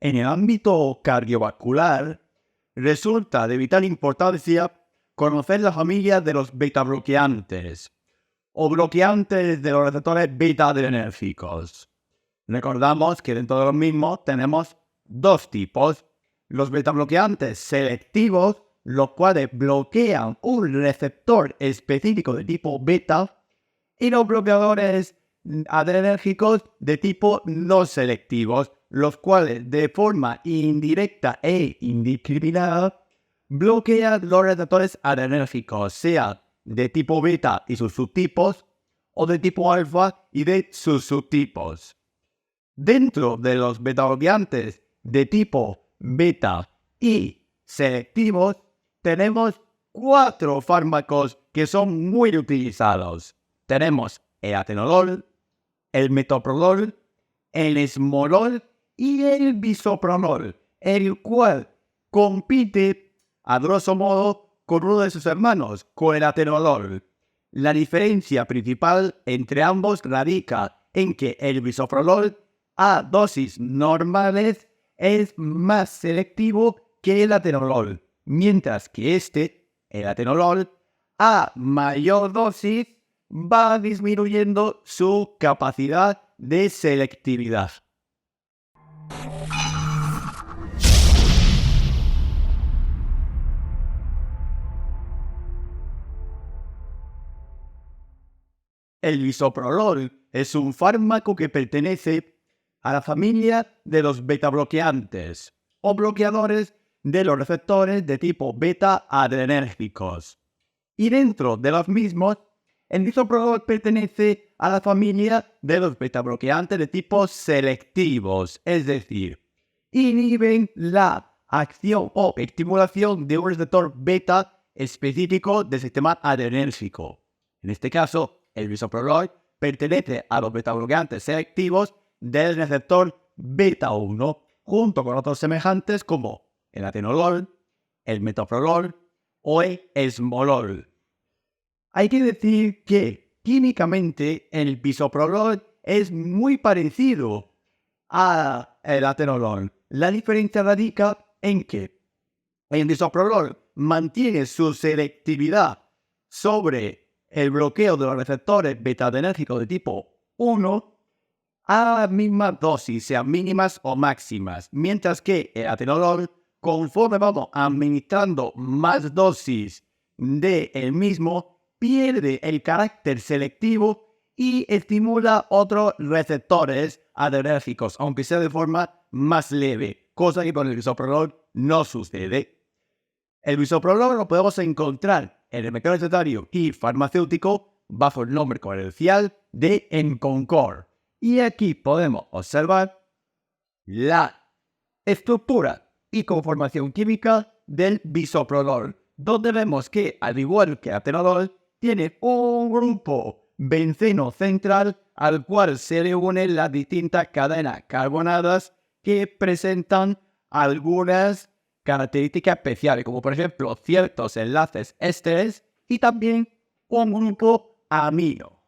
En el ámbito cardiovascular, resulta de vital importancia conocer la familia de los betabloqueantes o bloqueantes de los receptores beta-adrenérgicos. Recordamos que dentro de los mismos tenemos dos tipos: los betabloqueantes selectivos, los cuales bloquean un receptor específico de tipo beta, y los bloqueadores adrenérgicos de tipo no selectivos, los cuales de forma indirecta e indiscriminada bloquean los receptores adrenérgicos, sea de tipo beta y sus subtipos, o de tipo alfa y de sus subtipos. Dentro de los betabloqueantes de tipo beta y selectivos, tenemos 4 fármacos que son muy utilizados. Tenemos el atenolol, el metoprolol, el esmolol y el bisoprolol, el cual compite, a grosso modo, con uno de sus hermanos, con el atenolol. La diferencia principal entre ambos radica en que el bisoprolol a dosis normales es más selectivo que el atenolol, mientras que el atenolol, a mayor dosis va disminuyendo su capacidad de selectividad. El bisoprolol es un fármaco que pertenece a la familia de los betabloqueantes o bloqueadores de los receptores de tipo beta-adrenérgicos. Y dentro de los mismos, el bisoprolol pertenece a la familia de los betabloqueantes de tipo selectivos, es decir, inhiben la acción o estimulación de un receptor beta específico del sistema adrenérgico. En este caso, el bisoprolol pertenece a los betabloqueantes selectivos del receptor beta-1, junto con otros semejantes como el atenolol, el metoprolol o el esmolol. Hay que decir que químicamente el bisoprolol es muy parecido al atenolol. La diferencia radica en que el bisoprolol mantiene su selectividad sobre el bloqueo de los receptores beta-adrenérgicos de tipo 1 a la misma dosis, sean mínimas o máximas, mientras que el atenolol, conforme vamos administrando más dosis del mismo, pierde el carácter selectivo y estimula otros receptores adrenérgicos, aunque sea de forma más leve, cosa que con el bisoprolol no sucede. El bisoprolol lo podemos encontrar en el mercado recetario y farmacéutico bajo el nombre comercial de Enconcord. Y aquí podemos observar la estructura y conformación química del bisoprolol, donde vemos que, al igual que el atenolol, tiene un grupo benceno central al cual se le unen las distintas cadenas carbonadas que presentan algunas características especiales, como por ejemplo ciertos enlaces ésteres y también un grupo amino.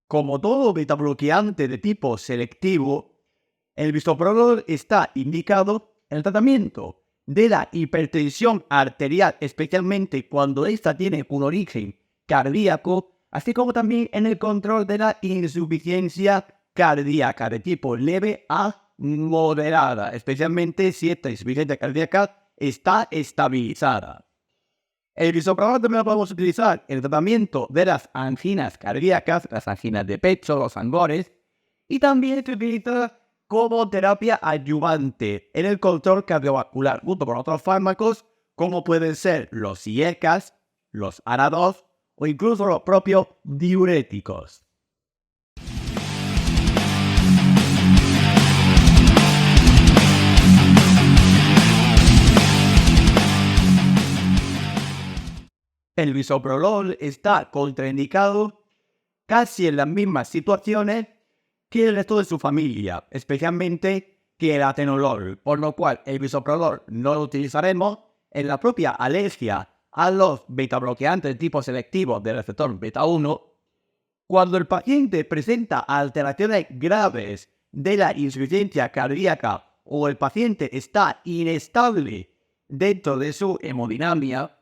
Como todo betabloqueante de tipo selectivo, el bisoprolol está indicado en el tratamiento de la hipertensión arterial, especialmente cuando ésta tiene un origen cardíaco, así como también en el control de la insuficiencia cardíaca de tipo leve a moderada, especialmente si esta insuficiencia cardíaca está estabilizada. El bisoprolol también lo podemos utilizar en el tratamiento de las anginas cardíacas, las anginas de pecho, los angores, y también se utiliza como terapia adyuvante en el control cardiovascular, junto con otros fármacos como pueden ser los IECAs, los ARA2 o incluso los propios diuréticos. El bisoprolol está contraindicado casi en las mismas situaciones que el resto de su familia, especialmente que el atenolol, por lo cual el bisoprolol no lo utilizaremos en la propia alergia a los betabloqueantes de tipo selectivo del receptor beta 1, cuando el paciente presenta alteraciones graves de la insuficiencia cardíaca o el paciente está inestable dentro de su hemodinamia,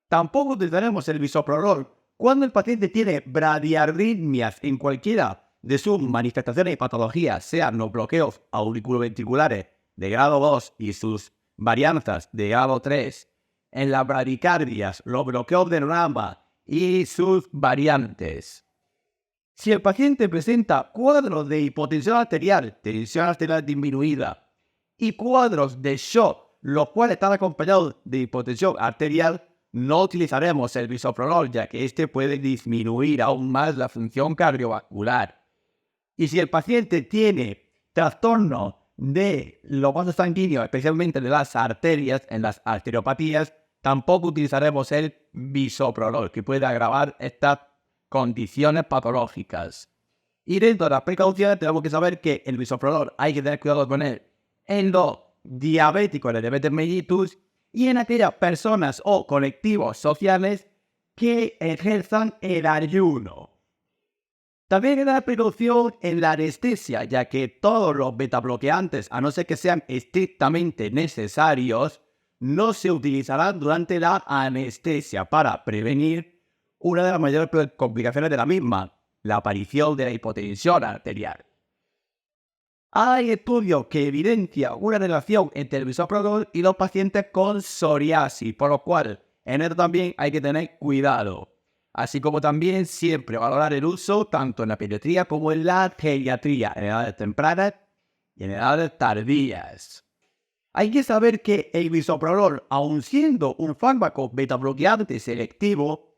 tampoco utilizaremos el bisoprolol cuando el paciente tiene bradiarritmias en cualquiera de sus manifestaciones y patologías, sean los bloqueos auriculoventriculares de grado 2 y sus varianzas de grado 3, en las bradicardias, los bloqueos de rama y sus variantes. Si el paciente presenta cuadros de hipotensión arterial, tensión arterial disminuida, y cuadros de shock, los cuales están acompañados de hipotensión arterial, no utilizaremos el bisoprolol, ya que este puede disminuir aún más la función cardiovascular. Y si el paciente tiene trastorno de los vasos sanguíneos, especialmente de las arterias, en las arteriopatías, tampoco utilizaremos el bisoprolol, que puede agravar estas condiciones patológicas. Y dentro de las precauciones tenemos que saber que el bisoprolol hay que tener cuidado con él en los diabéticos de diabetes mellitus y en aquellas personas o colectivos sociales que ejerzan el ayuno. También hay una precaución en la anestesia, ya que todos los betabloqueantes, a no ser que sean estrictamente necesarios, no se utilizarán durante la anestesia para prevenir una de las mayores complicaciones de la misma, la aparición de la hipotensión arterial. Hay estudios que evidencian una relación entre el bisoprolol y los pacientes con psoriasis, por lo cual en esto también hay que tener cuidado. Así como también siempre valorar el uso tanto en la pediatría como en la geriatría, en edades tempranas y en edades tardías. Hay que saber que el bisoprolol, aun siendo un fármaco betabloqueante selectivo,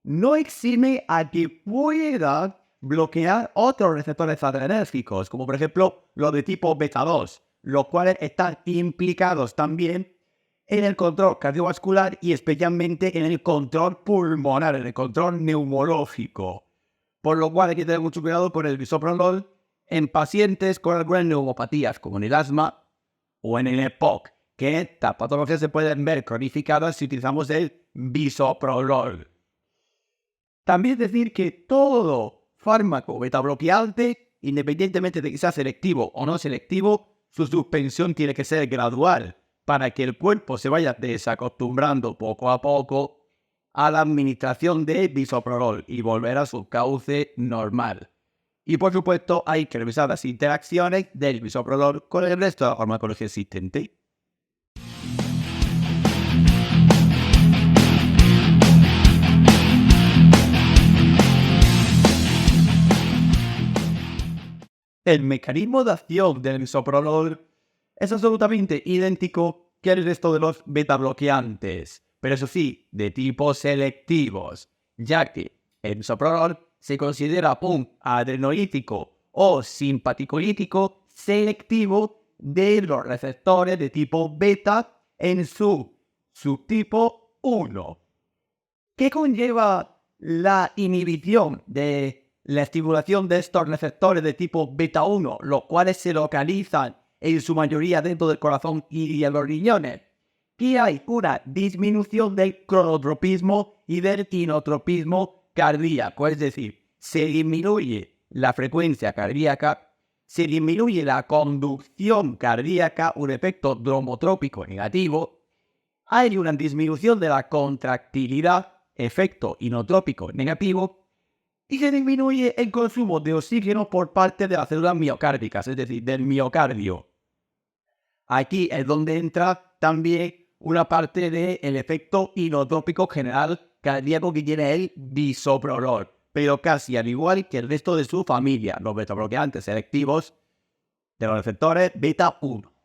no exime a que pueda bloquear otros receptores adrenérgicos, como por ejemplo los de tipo beta 2, los cuales están implicados también en el control cardiovascular y especialmente en el control pulmonar, en el control neumológico. Por lo cual hay que tener mucho cuidado con el bisoprolol en pacientes con algunas neumopatías, como en el asma o en el EPOC, que estas patologías se pueden ver cronificadas si utilizamos el bisoprolol. También decir que todo fármaco betabloqueante, independientemente de que sea selectivo o no selectivo, su suspensión tiene que ser gradual para que el cuerpo se vaya desacostumbrando poco a poco a la administración de bisoprolol y volver a su cauce normal. Y por supuesto hay que revisar las interacciones del bisoprolol con el resto de la farmacología existente. El mecanismo de acción del bisoprolol es absolutamente idéntico que el resto de los betabloqueantes, pero eso sí, de tipo selectivos, ya que el bisoprolol se considera un adrenolítico o simpaticolítico selectivo de los receptores de tipo beta en su subtipo 1. ¿Qué conlleva la inhibición de la estimulación de estos receptores de tipo beta 1, los cuales se localizan en su mayoría dentro del corazón y de los riñones? Que hay una disminución del cronotropismo y del inotropismo cardíaco, es decir, se disminuye la frecuencia cardíaca, se disminuye la conducción cardíaca, un efecto dromotrópico negativo, hay una disminución de la contractilidad, efecto inotrópico negativo, y se disminuye el consumo de oxígeno por parte de las células miocárdicas, es decir, del miocardio. Aquí es donde entra también una parte del efecto inotrópico general cardíaco que tiene el bisoprolol, pero casi al igual que el resto de su familia, los betabloqueantes selectivos de los receptores beta 1.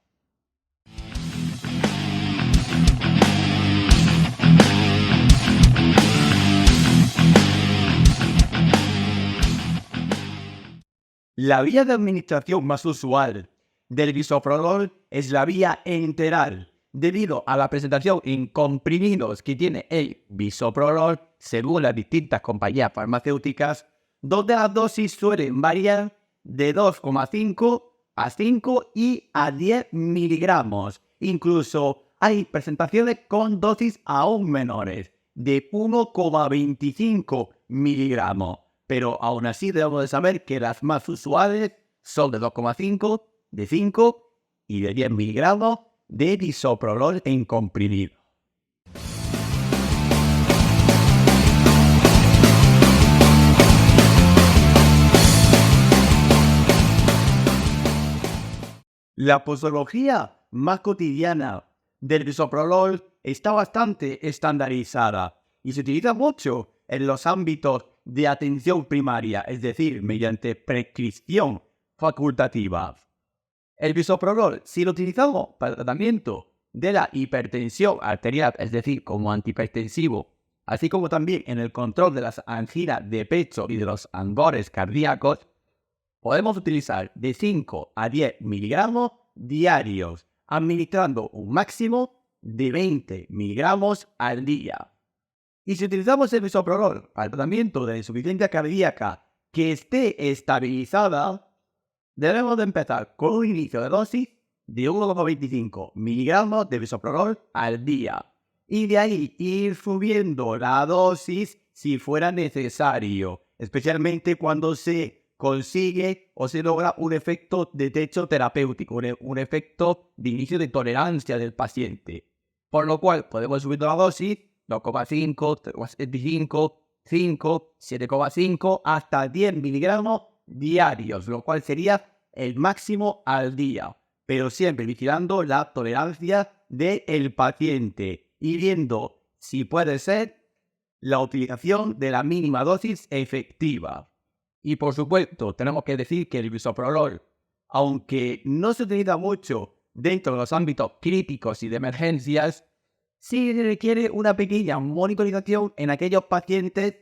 La vía de administración más usual del bisoprolol es la vía enteral, debido a la presentación en comprimidos que tiene el bisoprolol según las distintas compañías farmacéuticas, donde las dosis suelen variar de 2,5 a 5 y a 10 miligramos. Incluso hay presentaciones con dosis aún menores, de 1,25 miligramos, pero aún así debemos de saber que las más usuales son de 2,5, de 5 y de 10 miligramos de bisoprolol en comprimido. La posología más cotidiana del bisoprolol está bastante estandarizada y se utiliza mucho en los ámbitos de atención primaria, es decir, mediante prescripción facultativa. El bisoprolol, si lo utilizamos para el tratamiento de la hipertensión arterial, es decir, como antihipertensivo, así como también en el control de las anginas de pecho y de los angores cardíacos, podemos utilizar de 5 a 10 miligramos diarios, administrando un máximo de 20 miligramos al día. Y si utilizamos el bisoprolol para el tratamiento de la insuficiencia cardíaca que esté estabilizada, debemos de empezar con un inicio de dosis de 1,25 miligramos de bisoprolol al día. Y de ahí ir subiendo la dosis si fuera necesario, especialmente cuando se consigue o se logra un efecto de techo terapéutico, un efecto de inicio de tolerancia del paciente. Por lo cual podemos subir la dosis 2,5, 3,75, 5, 7,5 hasta 10 miligramos diarios, lo cual sería el máximo al día, pero siempre vigilando la tolerancia del paciente y viendo si puede ser la utilización de la mínima dosis efectiva. Y por supuesto, tenemos que decir que el bisoprolol, aunque no se utiliza mucho dentro de los ámbitos críticos y de emergencias, sí requiere una pequeña monitorización en aquellos pacientes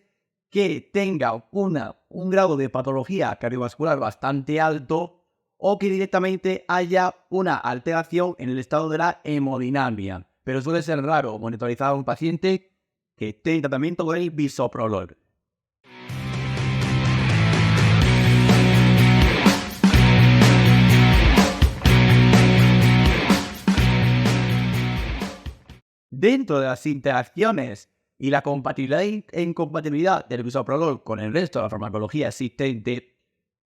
que tengan un grado de patología cardiovascular bastante alto o que directamente haya una alteración en el estado de la hemodinamia. Pero suele ser raro monitorizar a un paciente que esté en tratamiento con el bisoprolol. Dentro de las interacciones y la compatibilidad e incompatibilidad del bisoprolol con el resto de la farmacología existente,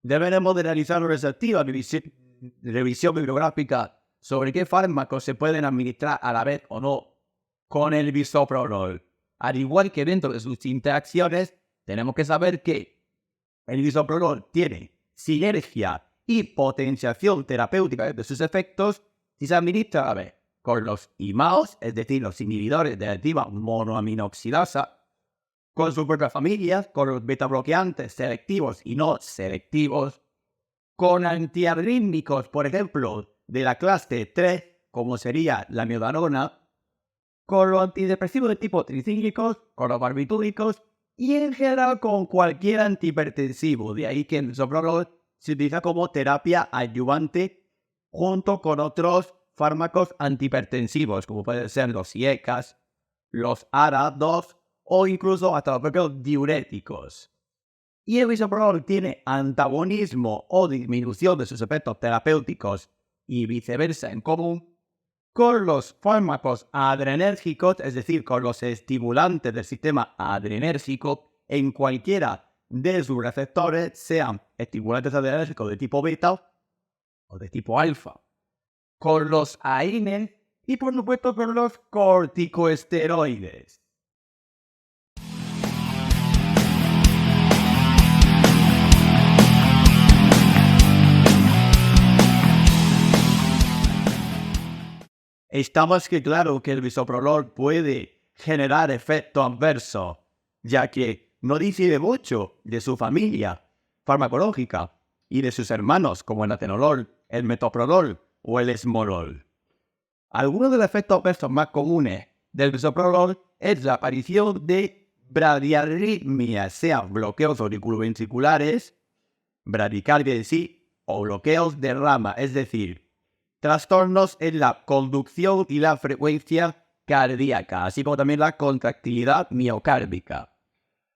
deberemos de realizar una exhaustiva revisión bibliográfica sobre qué fármacos se pueden administrar a la vez o no con el bisoprolol. Al igual que dentro de sus interacciones, tenemos que saber que el bisoprolol tiene sinergia y potenciación terapéutica de sus efectos si se administra a la vez con los IMAOs, es decir, los inhibidores de la enzima monoaminoxidasa, con sus propias familias, con los betabloqueantes selectivos y no selectivos, con antiarrítmicos, por ejemplo, de la clase 3, como sería la miodarona, con los antidepresivos de tipo tricíclicos, con los barbitúricos y en general con cualquier antihipertensivo. De ahí que el bisoprolol se utiliza como terapia adyuvante junto con otros fármacos antihipertensivos, como pueden ser los IECAs, los ARA2 o incluso hasta los propios diuréticos. Y el bisoprolol tiene antagonismo o disminución de sus efectos terapéuticos y viceversa en común con los fármacos adrenérgicos, es decir, con los estimulantes del sistema adrenérgico en cualquiera de sus receptores, sean estimulantes adrenérgicos de tipo beta o de tipo alfa, con los AINES y por supuesto con los corticosteroides. Está más que claro que el bisoprolol puede generar efecto adverso, ya que no difiere mucho de su familia farmacológica y de sus hermanos como el atenolol, el metoprolol o el esmolol. Algunos de los efectos adversos más comunes del bisoprolol es la aparición de bradiarritmias, sean bloqueos auriculoventriculares, bradicardia en sí, o bloqueos de rama, es decir, trastornos en la conducción y la frecuencia cardíaca, así como también la contractilidad miocárdica.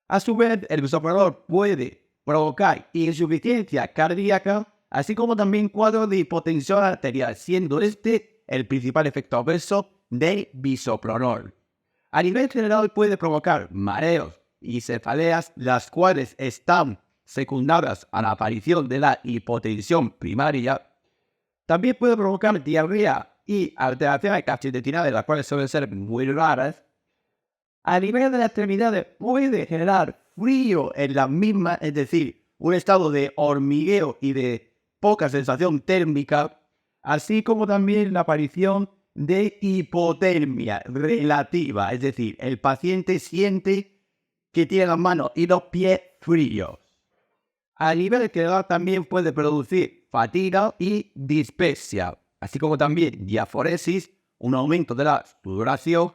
A su vez, el bisoprolol puede provocar insuficiencia cardíaca, así como también cuadros de hipotensión arterial, siendo este el principal efecto adverso de bisoprolol. A nivel general puede provocar mareos y cefaleas, las cuales están secundadas a la aparición de la hipotensión primaria. También puede provocar diarrea y alteraciones gastrointestinales, las cuales suelen ser muy raras. A nivel de las extremidades puede generar frío en las mismas, es decir, un estado de hormigueo y de poca sensación térmica, así como también la aparición de hipotermia relativa, es decir, el paciente siente que tiene las manos y los pies fríos. A nivel general también puede producir fatiga y dispepsia, así como también diaforesis, un aumento de la sudoración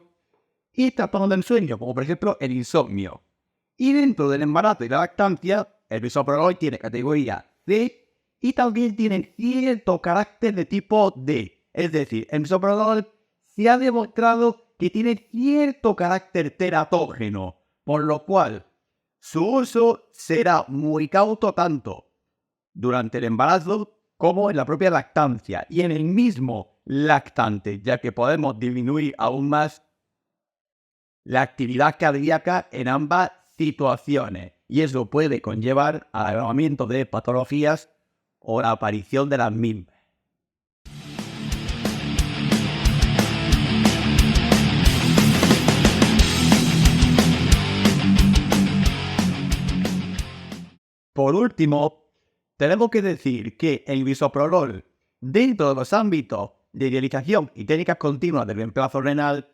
y trastornos del sueño, como por ejemplo el insomnio. Y dentro del embarazo y la lactancia, el bisoprolol tiene categoría C y también tiene cierto carácter de tipo D. Es decir, el bisoprolol se ha demostrado que tiene cierto carácter teratógeno, por lo cual su uso será muy cauto tanto durante el embarazo como en la propia lactancia y en el mismo lactante, ya que podemos disminuir aún más la actividad cardíaca en ambas situaciones y eso puede conllevar al agravamiento de patologías o la aparición de las mismas. Por último, tenemos que decir que el bisoprolol, dentro de los ámbitos de dialización y técnicas continuas de reemplazo renal,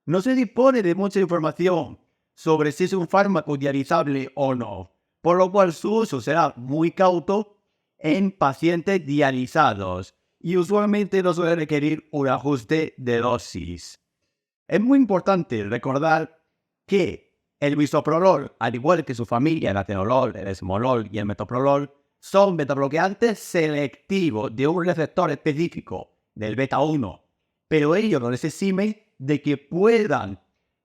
no se dispone de mucha información sobre si es un fármaco dializable o no, por lo cual su uso será muy cauto en pacientes dializados y usualmente no suele requerir un ajuste de dosis. Es muy importante recordar que el bisoprolol, al igual que su familia, el atenolol, el esmolol y el metoprolol, son betabloqueantes selectivos de un receptor específico, del beta 1, pero ello no les exime de que puedan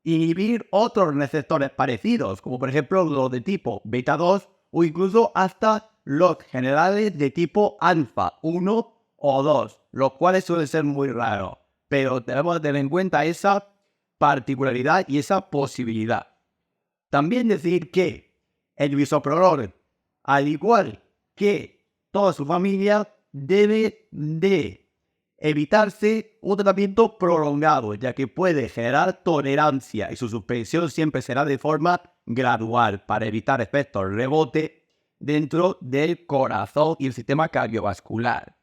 inhibir otros receptores parecidos, como por ejemplo los de tipo beta 2 o incluso hasta los generales de tipo alfa 1 o 2, los cuales suelen ser muy raros, pero debemos tener en cuenta esa particularidad y esa posibilidad. También decir que el bisoprolol, al igual que toda su familia, debe de evitarse un tratamiento prolongado, ya que puede generar tolerancia y su suspensión siempre será de forma gradual para evitar efectos rebote dentro del corazón y el sistema cardiovascular.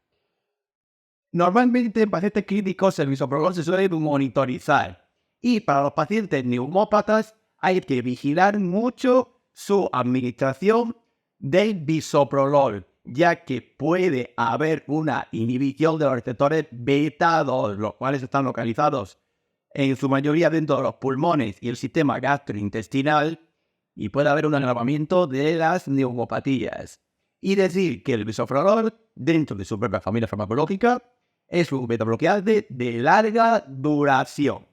Normalmente en pacientes críticos el bisoprolol se suele monitorizar y para los pacientes neumópatas hay que vigilar mucho su administración del bisoprolol, ya que puede haber una inhibición de los receptores beta 2, los cuales están localizados en su mayoría dentro de los pulmones y el sistema gastrointestinal, y puede haber un agravamiento de las neumopatías. Y decir que el bisoprolol, dentro de su propia familia farmacológica, es un betabloqueante de larga duración.